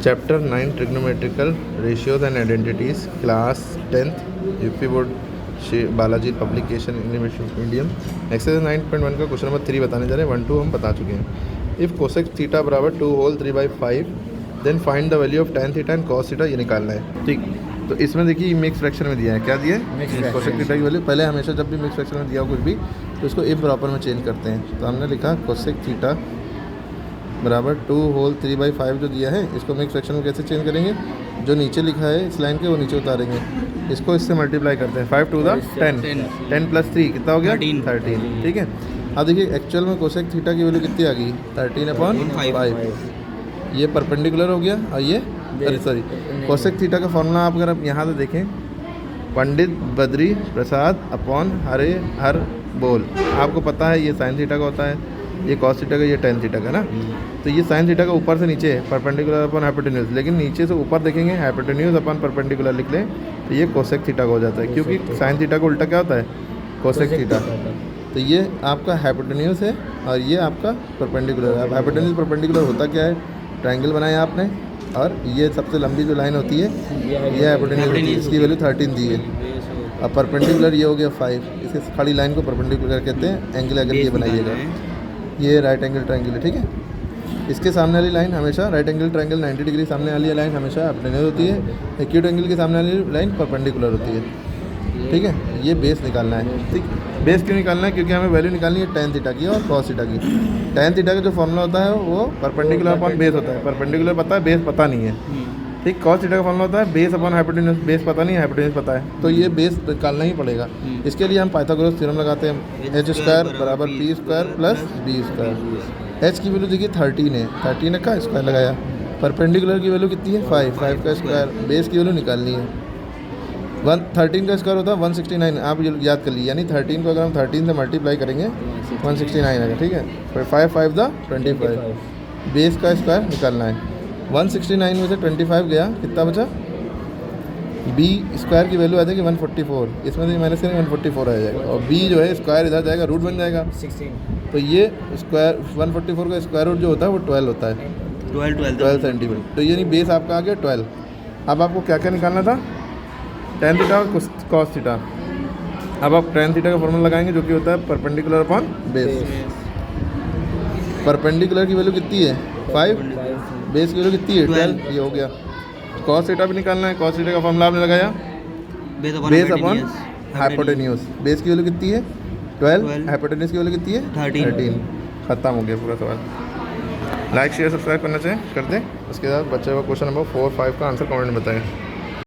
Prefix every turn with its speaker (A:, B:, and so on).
A: Chapter 9 trigonometrical ratios and identities, class 10th UP board Balaji publication medium. Exercise 9.1 का question number 3 बताने जा रहे हैं। 1 2 हम बता चुके हैं। इफ़ कोसेक थीटा बराबर 2 whole 3/5 then find the value of tan theta and cos theta, ये निकालना है। ठीक, तो इसमें देखिए मिक्स फ्रैक्शन में दिया है। क्या दिया है? कोसेक थीटा की वैल्यू। पहले हमेशा जब भी मिक्स फ्रैक्शन में दिया हो कुछ भी तो इसको इफ प्रॉपर में चेंज करते हैं। तो हमने लिखा कोसेक थीटा बराबर 2 होल 3/5 जो दिया है इसको मिक्स फ्रैक्शन में कैसे चेंज करेंगे? जो नीचे लिखा है इस लाइन के वो नीचे उतारेंगे, इसको इससे मल्टीप्लाई करते हैं। 5 2 10 10 + 3 कितना हो गया? 13। ठीक है, अब देखिए एक्चुअल में कोसेक थीटा की वैल्यू कितनी आ गई? 13/5। ये परपेंडिकुलर हो गया और ये सॉरी कोसेक थीटा का फॉर्मूला आप अगर आप यहाँ से देखें, पंडित बद्री प्रसाद अपॉन हर बोल। आपको पता है ये साइन थीटा का होता है, ये कॉस थीटा का, ये टेन थीटा का ना। तो ये साइन थीटा का ऊपर से नीचे है परपेंडिकुलर अपॉन हाइपोटेन्यूज, लेकिन नीचे से ऊपर देखेंगे हाइपोटेन्यूज अपॉन परपेंडिकुलर लिख लें तो ये कोसेक थीटा का हो जाता है, क्योंकि साइन थीटा का उल्टा क्या होता है? Cosec theta. तो ये आपका हाइपोटेन्यूज है और ये आपका परपेंडिकुलर है। अब हाइपोटेन्यूज परपेंडिकुलर होता क्या है? ट्रायंगल बनाया आपने और ये सबसे लंबी जो लाइन होती है ये हाइपोटेन्यूज होती है, इसकी वैल्यू 13 दी है। अब परपेंडिकुलर ये हो गया 5, इसे खड़ी लाइन को परपेंडिकुलर कहते हैं। एंगल अगर ये बनाइएगा, ये राइट एंगल ट्रायंगल है। ठीक है, इसके सामने वाली लाइन हमेशा राइट एंगल ट्रायंगल 90 डिग्री सामने वाली लाइन हमेशा हाइपोटेन्यूज होती है। एक्यूट एंगल के सामने वाली लाइन परपेंडिकुलर होती है। ठीक है, ये बेस निकालना है। ठीक, बेस क्यों निकालना है? क्योंकि हमें वैल्यू निकालनी है tan थीटा की और cos थीटा की। tan थीटा का जो फॉर्मूला होता है वो परपेंडिकुलर अपॉन बेस होता है। परपेंडिकुलर पता है, बेस पता नहीं है। ठीक, cos थीटा का फॉर्मूला होता है बेस अपॉन हाइपोटेन्यूज। बेस पता नहीं है, हाइपोटेन्यूज पता है, तो ये बेस निकालना ही पड़ेगा। इसके लिए हम पाइथागोरस थ्योरम लगाते हैं। h² बराबर p² प्लस b²। h की वैल्यू देखिए 13 है, 13 का स्क्वायर लगाया। परपेंडिकुलर की वैल्यू कितनी है? 5 का स्क्वायर। बेस की वैल्यू निकालनी है। 13 का स्क्वायर होता है 169, आप ये याद कर लीजिए। यानी 13 को अगर हम 13 से मल्टीप्लाई करेंगे 169 आएगा। ठीक है, फिर 5 5 25। बेस का स्क्वायर निकालना है। 169 में से 25 गया, कितना बचा? बी स्क्वायर की वैल्यू आ जाएगी 144, इसमें से माइनस करेंगे 144 आ जाएगा और बी जो है स्क्वायर इधर जाएगा, रूट बन जाएगा 16। तो ये स्क्वायर 144 का स्क्वायर रूट जो होता है वो 12 होता है, 12 सेंटीमीटर। तो ये नहीं बेस आपका आ गया 12। अब आपको क्या क्या निकालना था? tan थीटा और cos थीटा। अब आप tan थीटा का फॉर्मूला लगाएंगे जो कि होता है परपेंडिकुलर अपॉन बेस। परपेंडिकुलर की वैल्यू कितनी है? 5। बेस की वैल्यू कितनी है? 12। ये हो गया। cos थीटा भी निकालना है। cos थीटा का फॉर्मूला आपने लगाया बेस अपॉन हाइपोटेन्यूज। बेस की वैल्यू कितनी है? 12। हाइपोटेन्यूज की वैल्यू कितनी है? 13। खत्म हो गया पूरा सवाल। लाइक शेयर सब्सक्राइब करना चाहिए कर दें। उसके बाद बच्चे को क्वेश्चन नंबर 4 5 का आंसर कमेंट में बताएं।